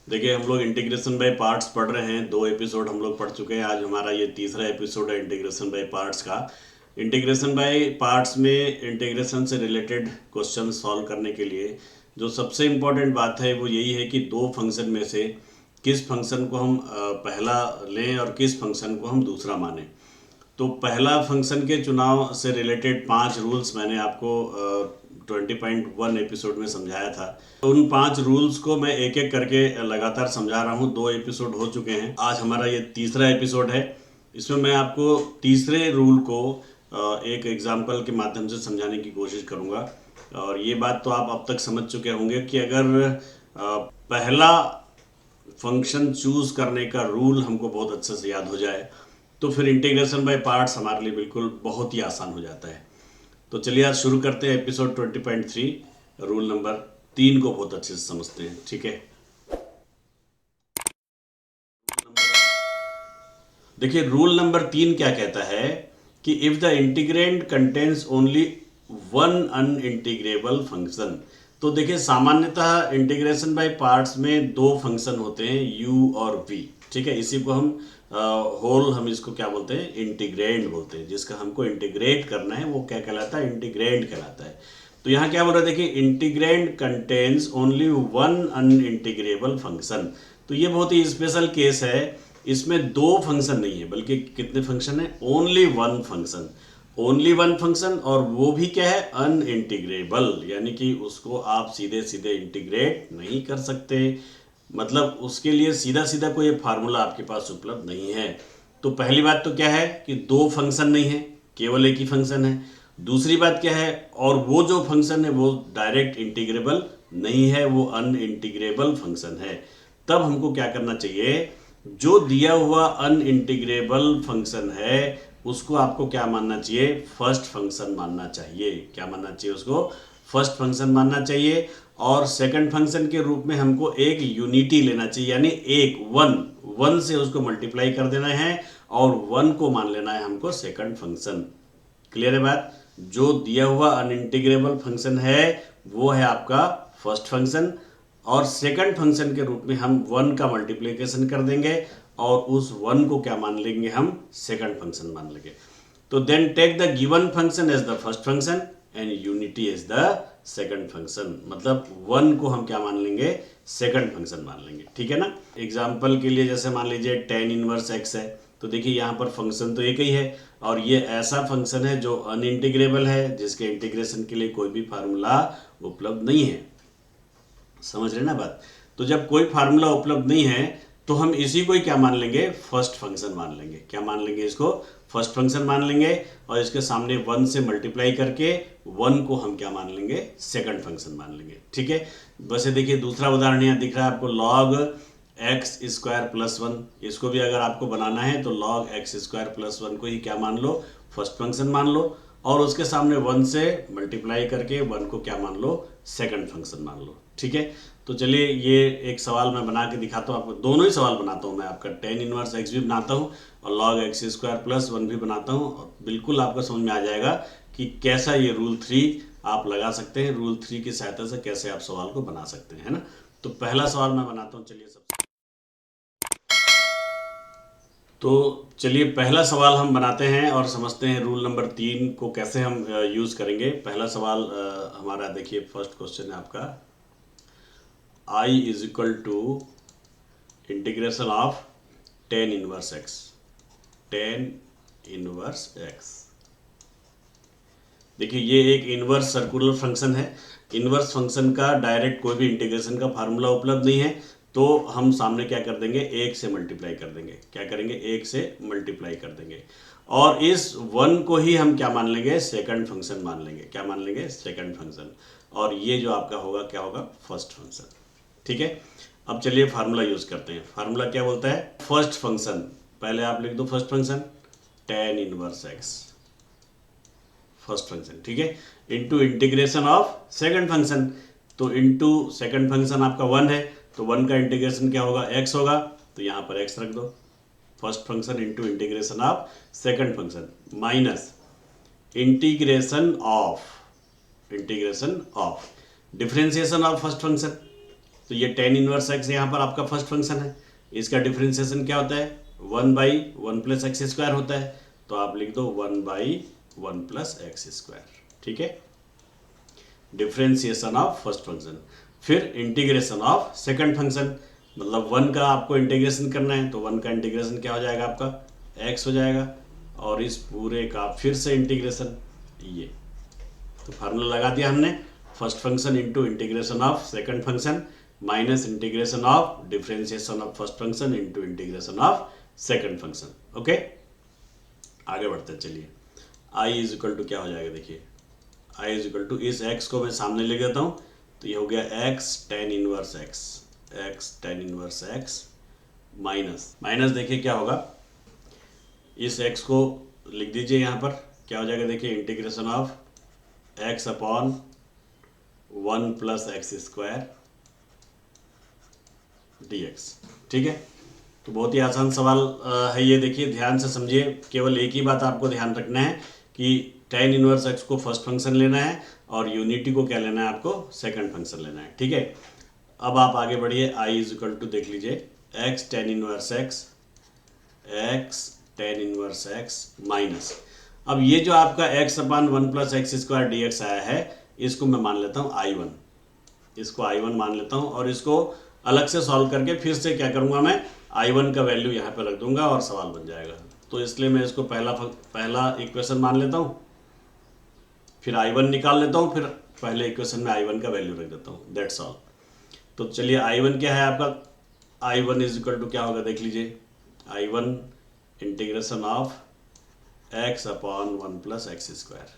देखिए, हम लोग इंटीग्रेशन बाय पार्ट्स पढ़ रहे हैं। 2 एपिसोड हम लोग पढ़ चुके हैं। आज हमारा ये तीसरा एपिसोड है इंटीग्रेशन बाय पार्ट्स का। इंटीग्रेशन बाय पार्ट्स में इंटीग्रेशन से रिलेटेड क्वेश्चन सॉल्व करने के लिए जो सबसे इम्पोर्टेंट बात है वो यही है कि दो फंक्शन में से किस फंक्शन को हम पहला लें और किस फंक्शन को हम दूसरा मानें। तो पहला फंक्शन के चुनाव से रिलेटेड 5 रूल्स मैंने आपको 20.1 एपिसोड में समझाया था। तो उन 5 रूल्स को मैं एक एक करके लगातार समझा रहा हूँ। 2 एपिसोड हो चुके हैं, आज हमारा ये तीसरा एपिसोड है। इसमें मैं आपको तीसरे रूल को एक एग्जाम्पल के माध्यम से समझाने की कोशिश करूँगा। और ये बात तो आप अब तक समझ चुके होंगे कि अगर पहला फंक्शन चूज करने का रूल हमको बहुत अच्छे से याद हो जाए तो फिर इंटीग्रेशन बाय पार्ट्स हमारे लिए बिल्कुल बहुत ही आसान हो जाता है। तो चलिए आज शुरू करते हैं एपिसोड 20.3। रूल नंबर 3 को बहुत अच्छे से समझते हैं, ठीक है। देखिए, रूल नंबर 3 क्या कहता है कि if the integrand contains only one unintegrable function. तो देखिए, सामान्यतः इंटीग्रेशन बाय पार्ट्स में दो फंक्शन होते हैं, u और v, ठीक है। इसी को हम होल हम इसको क्या बोलते हैं, इंटीग्रेंड बोलते हैं। जिसका हमको इंटीग्रेट करना है वो क्या कहलाता है, इंटीग्रेंड कहलाता है। तो यहाँ क्या बोल रहा है, देखिए, integrand contains only one unintegrable function. तो ये बहुत ही स्पेशल केस है। इसमें दो फंक्शन नहीं है बल्कि कितने फंक्शन है, only one function. Only one function, और वो भी क्या है, अनइंटीग्रेबल, यानी कि उसको आप सीधे सीधे इंटीग्रेट नहीं कर सकते। मतलब उसके लिए सीधा सीधा कोई फार्मूला आपके पास उपलब्ध नहीं है। तो पहली बात तो क्या है कि दो फंक्शन नहीं है, केवल एक ही फंक्शन है। दूसरी बात क्या है, और वो जो फंक्शन है वो डायरेक्ट इंटीग्रेबल नहीं है, वो अनइंटीग्रेबल फंक्शन है। तब हमको क्या करना चाहिए, जो दिया हुआ अनइंटीग्रेबल फंक्शन है उसको आपको क्या मानना चाहिए, फर्स्ट फंक्शन मानना चाहिए। क्या मानना चाहिए उसको, फर्स्ट फंक्शन मानना चाहिए। और सेकंड फंक्शन के रूप में हमको एक यूनिटी लेना चाहिए, यानी एक वन से उसको मल्टीप्लाई कर देना है और वन को मान लेना है हमको सेकंड फंक्शन। क्लियर है बात। जो दिया हुआ अनइंटीग्रेबल फंक्शन है वो है आपका फर्स्ट फंक्शन, और सेकंड फंक्शन के रूप में हम वन का मल्टीप्लिकेशन कर देंगे और उस वन को क्या मान लेंगे, हम सेकंड फंक्शन मान लेंगे। तो then take the given function as the first function and unity as the second function. मतलब वन को हम क्या मान लेंगे, सेकंड फंक्शन मान लेंगे, ठीक है ना। एग्जाम्पल के लिए जैसे मान लीजिए tan इनवर्स x है, तो देखिए यहाँ पर फंक्शन तो एक ही है और ये ऐसा फंक्शन है जो अनइंटीग्रेबल है, जिसके इंटीग्रेशन के लिए कोई भी फार्मूला उपलब्ध नहीं है। समझ रहे ना बात। तो जब कोई फार्मूला उपलब्ध नहीं है तो हम इसी को ही क्या मान लेंगे, फर्स्ट फंक्शन मान लेंगे। क्या मान लेंगे, इसको फर्स्ट फंक्शन मान लेंगे और इसके सामने वन से मल्टीप्लाई करके वन को हम क्या मान लेंगे, सेकंड फंक्शन मान लेंगे, ठीक है। वैसे देखिए दूसरा उदाहरण यहाँ दिख रहा है आपको, log x square plus one. इसको भी अगर आपको बनाना है तो log x square plus one को ही क्या मान लो, फर्स्ट फंक्शन मान लो, और उसके सामने वन से मल्टीप्लाई करके वन को क्या मान लो, सेकंड फंक्शन मान लो, ठीक है। तो चलिए ये एक सवाल मैं बना के दिखाता हूँ आपको। दोनों ही सवाल बनाता हूँ मैं, आपका tan इनवर्स एक्स भी बनाता हूँ और log x square plus one भी बनाता हूँ। बिल्कुल आपको समझ में आ जाएगा कि कैसा ये रूल 3 आप लगा सकते हैं, रूल 3 की सहायता से कैसे आप सवाल को बना सकते हैं, है ना। तो पहला सवाल मैं बनाता हूँ, चलिए सबसे। तो चलिए पहला सवाल हम बनाते हैं और समझते हैं रूल नंबर 3 को कैसे हम यूज़ करेंगे। पहला सवाल हमारा देखिए, फर्स्ट क्वेश्चन है आपका, I is equal to integration of tan inverse x. tan inverse x, देखिए ये एक इनवर्स सर्कुलर फंक्शन है। इनवर्स फंक्शन का डायरेक्ट कोई भी इंटीग्रेशन का फार्मूला उपलब्ध नहीं है, तो हम सामने क्या कर देंगे, एक से मल्टीप्लाई कर देंगे। क्या करेंगे, एक से मल्टीप्लाई कर देंगे और इस वन को ही हम क्या मान लेंगे, सेकंड फंक्शन मान लेंगे। क्या मान लेंगे, सेकंड फंक्शन। और ये जो आपका होगा क्या होगा, फर्स्ट फंक्शन, ठीक है। अब चलिए फार्मूला यूज करते हैं। फार्मूला क्या बोलता है, फर्स्ट फंक्शन, पहले आप लिख दो first function tan inverse x, first function, ठीक है, into integration of second function. तो इनटू सेकंड फंक्शन आपका वन है, तो वन का इंटीग्रेशन क्या होगा, एक्स होगा, तो यहाँ पर एक्स रख दो। First function into integration of second function minus integration of differentiation of first function. तो ये टेन इनवर्स एक्स यहाँ पर आपका फर्स्ट फंक्शन है, इसका डिफ्रेंसिएशन क्या होता है 1/1 प्लस एक्स स्क्वायर होता है, तो आप लिख दो 1/1 प्लस एक्स स्क्वायर। ठीक है, डिफ्रेंसिएशन ऑफ फर्स्ट फंक्शन। फिर इंटीग्रेशन ऑफ सेकंड फंक्शन, मतलब 1 का आपको इंटीग्रेशन करना है, तो 1 का इंटीग्रेशन क्या हो जाएगा आपका x हो जाएगा, और इस पूरे का फिर से इंटीग्रेशन, ये तो फार्मूला लगा दिया हमने, first function into integration of second function minus integration of differentiation of first function into integration of second function. Okay, आगे बढ़ते हैं। चलिए i इज इक्वल टू क्या हो जाएगा, देखिए i इज इक्वल टू, इस x को मैं सामने ले देता हूँ, तो ये हो गया x tan inverse x minus देखिए क्या होगा, इस x को लिख दीजिए यहाँ पर, क्या हो जाएगा देखिए integration of x upon 1 plus x square dx। ठीक है, तो बहुत ही आसान सवाल है ये, देखिए ध्यान से समझिए, केवल एक ही बात आपको ध्यान रखना है कि tan इनवर्स x को फर्स्ट फंक्शन लेना है और यूनिटी को क्या लेना है, आपको सेकंड फंक्शन लेना है। ठीक है, अब आप आगे बढ़िए, i इज इक्वल टू देख लीजिए x tan inverse x minus, अब ये जो आपका x अपान 1 प्लस एक्स स्क्वायर dx आया है, इसको मैं मान लेता हूँ i1, इसको i1 मान लेता हूँ, और इसको अलग से सॉल्व करके फिर से क्या करूँगा, मैं i1 का वैल्यू यहाँ पे रख दूंगा और सवाल बन जाएगा। तो इसलिए मैं इसको पहला इक्वेशन मान लेता हूँ, फिर i1 निकाल लेता हूँ, फिर पहले इक्वेशन में i1 का वैल्यू रख देता हूँ, दैट्स ऑल। तो चलिए i1 क्या है आपका, i1 इज इक्वल टू क्या होगा देख लीजिए, i1 integration of x upon 1 plus x square.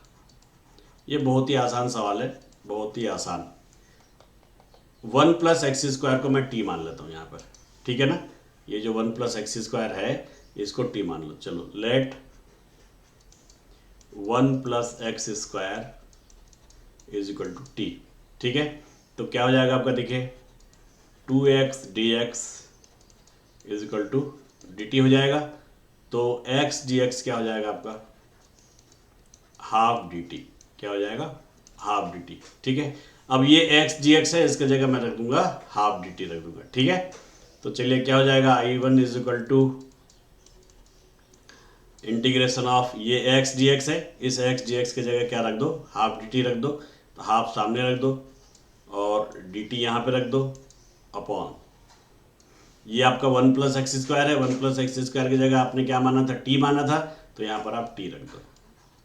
ये बहुत ही आसान सवाल है, बहुत ही आसान। 1 प्लस एक्स स्क्वायर को मैं t मान लेता हूँ यहाँ पर, ठीक है ना, ये जो 1 प्लस एक्स स्क्वायर है इसको t मान लो। चलो let 1 plus x square is equal to t। ठीक है, तो क्या हो जाएगा आपका, देखिए 2x dx is equal to dt हो जाएगा, तो x dx क्या हो जाएगा आपका हाफ dt, क्या हो जाएगा हाफ dt। ठीक है, अब ये x dx है, इसके जगह मैं रख दूंगा हाफ dt रख दूंगा। ठीक है, तो चलिए क्या हो जाएगा, i1 is equal to integration of ये x dx है, इस x dx के जगह क्या रख दो, हाफ dt रख दो, तो हाफ सामने रख दो और dt यहाँ पे रख दो अपॉन, ये आपका 1 प्लस एक्स स्क्वायर है, 1 प्लस एक्स स्क्वायर की जगह आपने क्या माना था, t माना था, तो यहाँ पर आप t रख दो,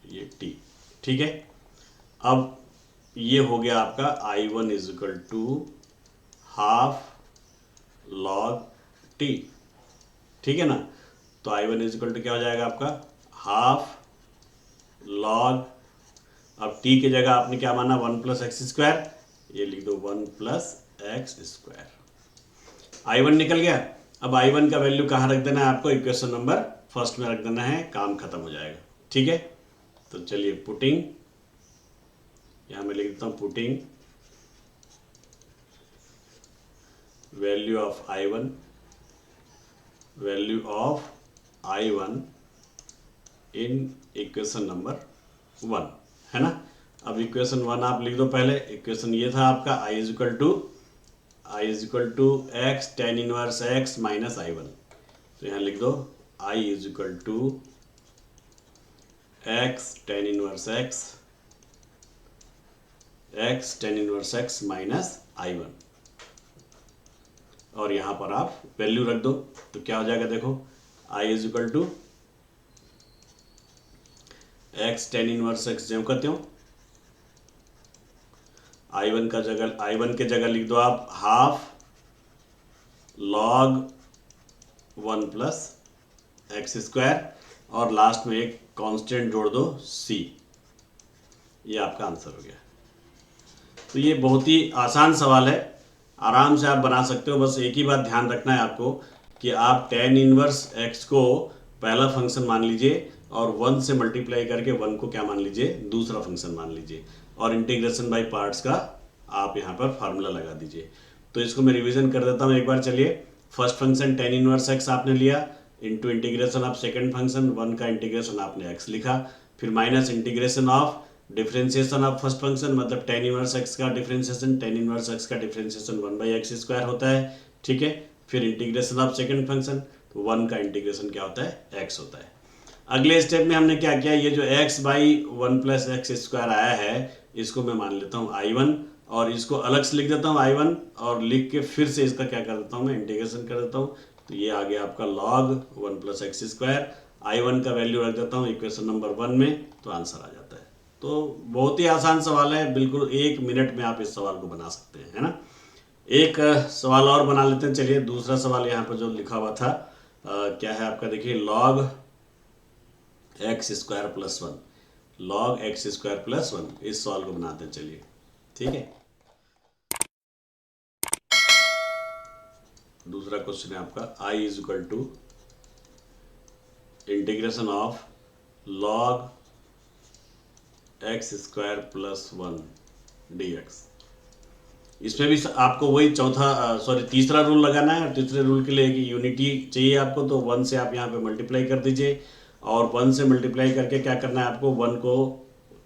ये t। ठीक है, अब ये हो गया आपका i1 is equal to half log t। ठीक है ना, तो i1 इज इक्वल टू क्या हो जाएगा आपका हाफ लॉग, अब t की जगह आपने क्या माना 1 प्लस एक्स स्क्वायर, ये लिख दो 1 प्लस एक्स स्क्वायर, i1 निकल गया। अब i1 का वैल्यू कहाँ रख देना है आपको, इक्वेशन नंबर फर्स्ट में रख देना है, काम खत्म हो जाएगा। ठीक है, तो चलिए पुटिंग, यहाँ मैं लिख देता हूँ putting value of i1 in equation number 1, है ना। अब इक्वेशन 1 आप लिख दो, पहले इक्वेशन ये था आपका i is equal to x tan inverse x minus i1, तो यहाँ लिख दो i is equal to x tan inverse x minus i1, और यहाँ पर आप वैल्यू रख दो, तो क्या हो जाएगा देखो, i is equal to x tan inverse x जो करते हो, i1 के जगह लिख दो आप half log 1 plus x square, और लास्ट में एक कांस्टेंट जोड़ दो c, ये आपका आंसर हो गया। तो ये बहुत ही आसान सवाल है, आराम से आप बना सकते हो। बस एक ही बात ध्यान रखना है आपको कि आप tan इनवर्स x को पहला फंक्शन मान लीजिए और 1 से मल्टीप्लाई करके 1 को क्या मान लीजिए, दूसरा फंक्शन मान लीजिए, और इंटीग्रेशन बाय पार्ट्स का आप यहाँ पर फार्मूला लगा दीजिए। तो इसको मैं रिवीजन कर देता हूँ एक बार। चलिए, first function tan inverse x आपने लिया, into integration of second function 1 का इंटीग्रेशन आपने x लिखा, फिर minus integration of differentiation of first function मतलब tan इनवर्स x का डिफरेंशिएशन, tan इनवर्स x का डिफरेंशिएशन 1/x² होता है, ठीक है। फिर इंटीग्रेशन ऑफ सेकंड फंक्शन, तो 1 का इंटीग्रेशन क्या होता है, x होता है। अगले स्टेप में हमने क्या किया, ये जो x/1 + x² आया है इसको मैं मान लेता हूँ I1 और इसको अलग से लिख देता हूँ I1 और लिख के फिर से इसका क्या कर देता हूँ मैं, इंटीग्रेशन कर देता हूँ। तो ये आ गया आपका log 1 + x²। I1 का वैल्यू रख देता हूँ इक्वेशन नंबर 1 में, तो आंसर आ जाता है। तो बहुत ही आसान सवाल है, बिल्कुल 1 मिनट में आप इस सवाल को बना सकते हैं, है ना। एक सवाल और बना लेते हैं, चलिए। दूसरा सवाल यहाँ पर जो लिखा हुआ था क्या है आपका, देखिए log x² + 1, log x² + 1, इस सवाल को बनाते हैं, चलिए, ठीक है। दूसरा क्वेश्चन है आपका I = integration of log x² + 1 dx। इसमें भी आपको वही तीसरा रूल लगाना है। और तीसरे रूल के लिए कि यूनिटी चाहिए आपको, तो 1 से आप यहाँ पे मल्टीप्लाई कर दीजिए और 1 से मल्टीप्लाई करके क्या करना है आपको, 1 को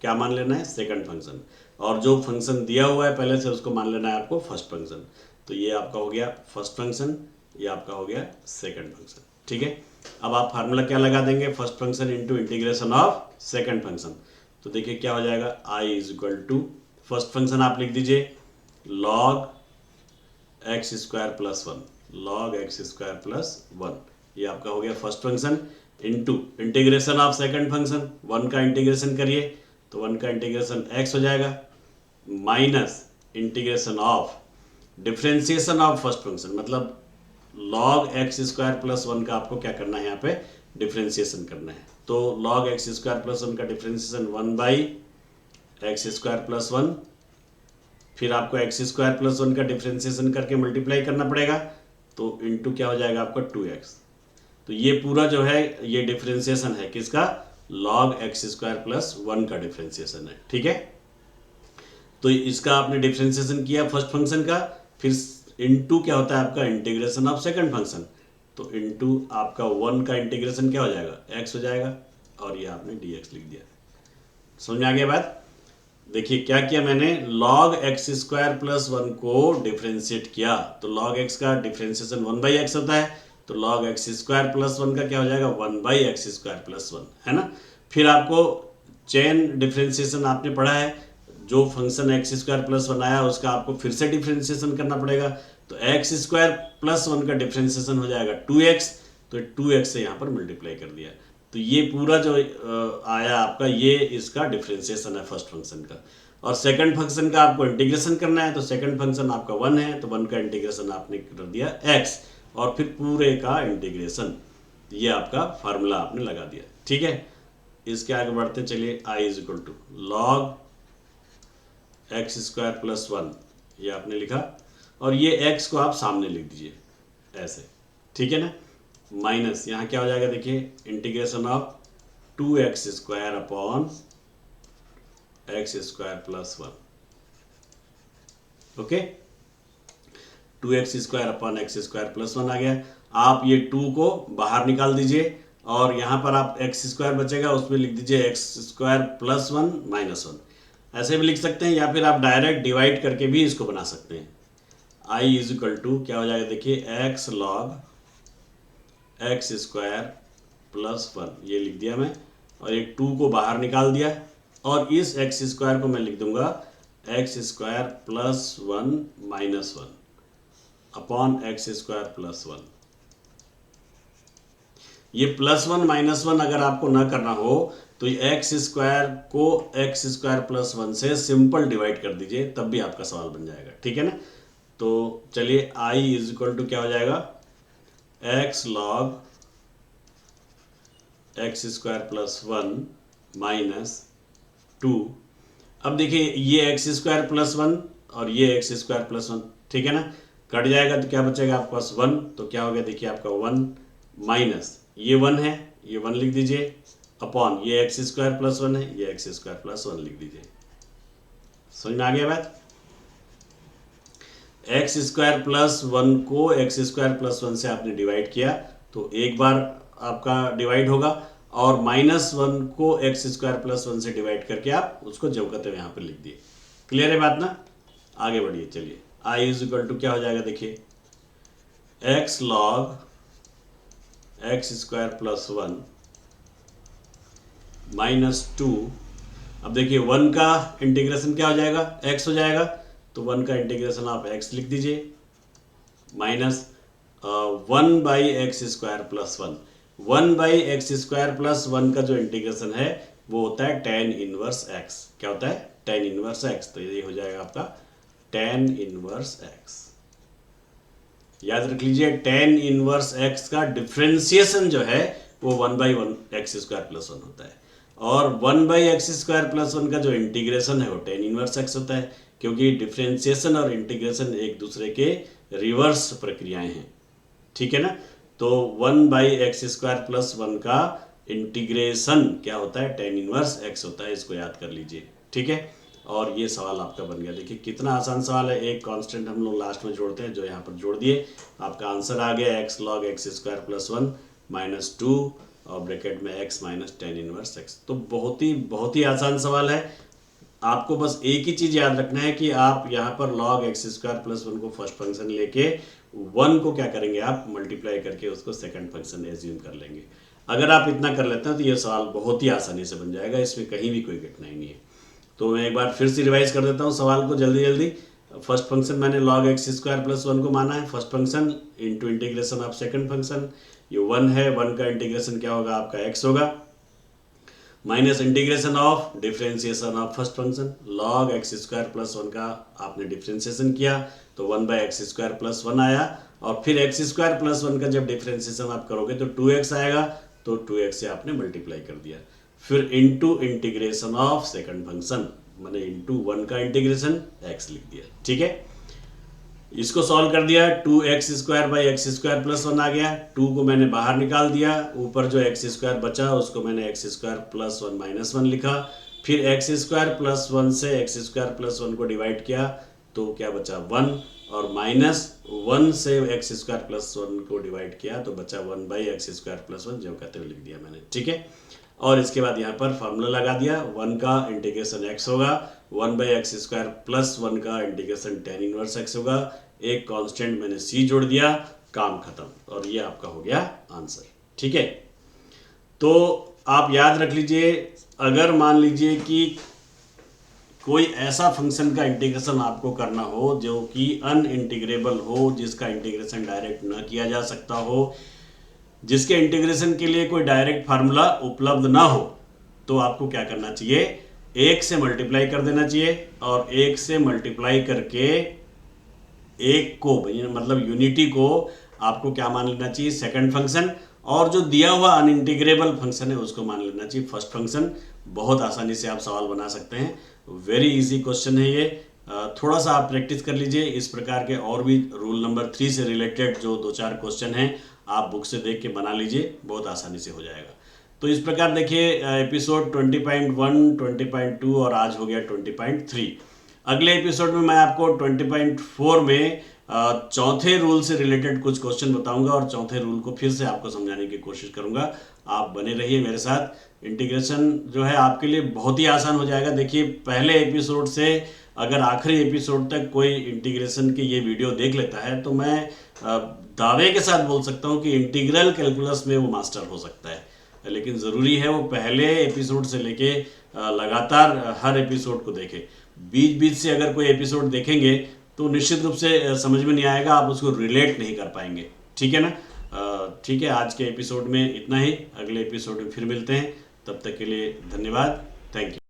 क्या मान लेना है, सेकंड फंक्शन, और जो फंक्शन दिया हुआ है पहले से उसको मान लेना है आपको फर्स्ट फंक्शन। तो ये आपका हो गया फर्स्ट फंक्शन, ये आपका हो गया सेकंड फंक्शन, ठीक है। अब आप फार्मूला क्या लगा देंगे, first function into integration of second function. तो देखिए क्या हो जाएगा, I = फर्स्ट फंक्शन आप लिख दीजिए log x² + 1, log x² + 1, ये आपका हो गया first function into integration of second function, 1 का इंटीग्रेशन करिए तो 1 का इंटीग्रेशन x हो जाएगा, minus integration of differentiation of first function मतलब log x² + 1 का आपको क्या करना है, यहाँ पे डिफरेंशिएशन करना है। तो log x² + 1 का डिफरेंशिएशन 1/x² + 1, फिर आपको x² + 1 का डिफरेंशिएशन करके मल्टीप्लाई करना पड़ेगा, तो इंटू क्या हो जाएगा आपका 2x। तो ये पूरा जो है ये डिफरेंशिएशन है किसका, log x² + 1 का डिफरेंशिएशन है, ठीक है। तो इसका आपने डिफरेंशिएशन किया फर्स्ट फंक्शन का, फिर इंटू क्या होता है आपका इंटीग्रेशन ऑफ सेकंड फंक्शन, तो इंटू आपका 1 का इंटीग्रेशन क्या हो जाएगा, x हो जाएगा, और ये आपने dx लिख दिया। समझ में आ गया बात। देखिए क्या किया मैंने, log x² + 1 को डिफरेंशिएट किया, तो log x का डिफरेंशिएशन 1/x होता है, तो log x² + 1 का क्या हो जाएगा 1/x² + 1, है ना। फिर आपको चेन डिफरेंशिएशन आपने पढ़ा है, जो फंक्शन x² + 1 आया उसका आपको फिर से डिफरेंशिएशन करना पड़ेगा, तो x² + 1 का डिफरेंशिएशन हो जाएगा 2x, तो 2x से यहाँ पर मल्टीप्लाई कर दिया। तो ये पूरा जो आया आपका, ये इसका डिफरेंशिएशन है फर्स्ट फंक्शन का। और सेकंड फंक्शन का आपको इंटीग्रेशन करना है, तो सेकंड फंक्शन आपका 1 है, तो 1 का इंटीग्रेशन आपने कर दिया x, और फिर पूरे का इंटीग्रेशन, ये आपका फार्मूला आपने लगा दिया, ठीक है। इसके आगे बढ़ते चलिए, I = log x² + 1, ये आपने लिखा, और ये x को आप सामने लिख दीजिए ऐसे, ठीक है ना, माइनस यहाँ क्या हो जाएगा, देखिए integration of 2x² upon x² + 1, okay. 2x² upon x² + 1 आ गया। आप ये 2 को बाहर निकाल दीजिए और यहाँ पर आप x² बचेगा, उसमें लिख दीजिए x² + 1 - 1, ऐसे भी लिख सकते हैं, या फिर आप डायरेक्ट डिवाइड करके भी इसको बना सकते हैं। I = क्या हो जाएगा, देखिए x log x² + 1, ये लिख दिया मैं, और ये 2 को बाहर निकाल दिया, और इस x² को मैं लिख दूंगा x² + 1 - 1 अपॉन x² + 1। ये +1 - 1 अगर आपको ना करना हो तो ये x² को x² + 1 से सिंपल डिवाइड कर दीजिए, तब भी आपका सवाल बन जाएगा, ठीक है ना। तो चलिए I = क्या हो जाएगा, x log x² + 1 - 2। अब देखिए ये x² + 1 और ये x² + 1, ठीक है ना, कट जाएगा तो क्या बचेगा आपके पास 1, तो क्या हो गया, देखिए आपका 1 माइनस ये 1 है, ये 1 लिख दीजिए, अपॉन ये x² + 1 है, ये x² + 1 लिख दीजिए। समझ में आ गया बात। x² + 1 को x² + 1 से आपने डिवाइड किया, तो एक बार आपका डिवाइड होगा, और -1 को x² + 1 से डिवाइड करके आप उसको जो कहते हैं यहाँ पर लिख दिए। क्लियर है बात ना? आगे बढ़िए, चलिए i = क्या हो जाएगा देखिए, x log x² + 1 -2। अब देखिए 1 का इंटीग्रेशन क्या हो जाएगा, x हो जाएगा, तो 1 का इंटीग्रेशन आप x लिख दीजिए, माइनस 1/x² + 1। 1/x² + 1 का जो इंटीग्रेशन है वो होता है tan 1x। क्या होता है? tan 1x। तो ये हो जाएगा आपका tan 1x। याद रख लीजिए, tan 1x का डिफ्रेंसिएशन जो है वो 1/x² + 1 होता है, और 1/x² + 1 का जो इंटीग्रेशन है वो tan 1x होता है, क्योंकि डिफ्रेंसिएशन और इंटीग्रेशन एक दूसरे के रिवर्स प्रक्रियाएं हैं। ठीक है ना? तो 1/x² + 1 का इंटीग्रेशन क्या होता है, tan 1x होता है। इसको याद कर लीजिए। ठीक है, और ये सवाल आपका बन गया। देखिए कितना आसान सवाल है। एक कांस्टेंट हम लोग लास्ट में जोड़ते हैं, जो यहाँ पर जोड़ दिए, आपका आंसर आ गया x log x² + 1 -2 और ब्रैकेट में x - tan 1x। तो बहुत ही आसान सवाल है। आपको बस एक ही चीज़ याद रखना है कि आप यहाँ पर log x² + 1 को फर्स्ट फंक्शन लेके 1 को क्या करेंगे, आप मल्टीप्लाई करके उसको सेकंड फंक्शन एज्यूम कर लेंगे। अगर आप इतना कर लेते हैं तो ये सवाल बहुत ही आसानी से बन जाएगा, इसमें कहीं भी कोई कठिनाई नहीं है। तो मैं एक बार फिर से रिवाइज कर देता हूँ सवाल को जल्दी। फर्स्ट फंक्शन मैंने log x² + 1 को माना है first function, into integration of second function. ये 1 है, 1 का इंटीग्रेशन क्या होगा, आपका x होगा, minus integration of differentiation of first function. log x² + 1 का आपने डिफ्रेंसिएशन किया तो 1/x² + 1 आया, और फिर x² + 1 का जब डिफ्रेंसिएशन आप करोगे तो 2x आएगा, तो 2x से आपने मल्टीप्लाई कर दिया। फिर into integration of second function, मैंने इंटू 1 का इंटीग्रेशन x लिख दिया। ठीक है, इसको सॉल्व कर दिया, 2x² + x² + 1 आ गया। 2 को मैंने बाहर निकाल दिया, ऊपर जो x² बचा उसको मैंने x² + 1 - 1 लिखा। फिर x² + 1 से x² + 1 को डिवाइड किया तो क्या बचा, 1, और -1 से x² + 1 को डिवाइड किया तो बचा 1/x² + 1, जो कहते हुए लिख दिया मैंने। ठीक है, और इसके बाद यहाँ पर फार्मूला लगा दिया, 1 का इंटीग्रेशन x होगा, 1/x² + 1 का इंटीग्रेशन tan 1x होगा, एक कांस्टेंट मैंने c जोड़ दिया, काम खत्म, और ये आपका हो गया आंसर। ठीक है, तो आप याद रख लीजिए, अगर मान लीजिए कि कोई ऐसा फंक्शन का इंटीग्रेशन आपको करना हो जो कि अनइंटीग्रेबल हो, जिसका इंटीग्रेशन डायरेक्ट न किया जा सकता हो, जिसके इंटीग्रेशन के लिए कोई डायरेक्ट फार्मूला उपलब्ध ना हो, तो आपको क्या करना चाहिए, 1 से मल्टीप्लाई कर देना चाहिए, और 1 से मल्टीप्लाई करके 1 को मतलब यूनिटी को आपको क्या मान लेना चाहिए, सेकंड फंक्शन, और जो दिया हुआ अनइंटीग्रेबल फंक्शन है उसको मान लेना चाहिए फर्स्ट फंक्शन। बहुत आसानी से आप सवाल बना सकते हैं, वेरी इजी क्वेश्चन है ये। थोड़ा सा आप प्रैक्टिस कर लीजिए। इस प्रकार के और भी रूल नंबर 3 से रिलेटेड जो 2-4 क्वेश्चन हैं आप बुक से देख के बना लीजिए, बहुत आसानी से हो जाएगा। तो इस प्रकार देखिए, एपिसोड 20.1, 20.2 और आज हो गया 20.3। अगले एपिसोड में मैं आपको 20.4 में चौथे रूल से रिलेटेड कुछ क्वेश्चन बताऊंगा, और चौथे रूल को फिर से आपको समझाने की कोशिश करूंगा। आप बने रहिए मेरे साथ। इंटीग्रेशन जो है आपके लिए बहुत ही आसान हो जाएगा। देखिए, पहले एपिसोड से अगर आखिरी एपिसोड तक कोई इंटीग्रेशन की ये वीडियो देख लेता है तो मैं दावे के साथ बोल सकता हूँ कि इंटीग्रल कैलकुलस में वो मास्टर हो सकता है। लेकिन ज़रूरी है वो पहले एपिसोड से लेके लगातार हर एपिसोड को देखे। बीच बीच से अगर कोई एपिसोड देखेंगे तो निश्चित रूप से समझ में नहीं आएगा, आप उसको रिलेट नहीं कर पाएंगे। ठीक है ना? ठीक है, आज के एपिसोड में इतना ही। अगले एपिसोड में फिर मिलते हैं, तब तक के लिए धन्यवाद, थैंक यू।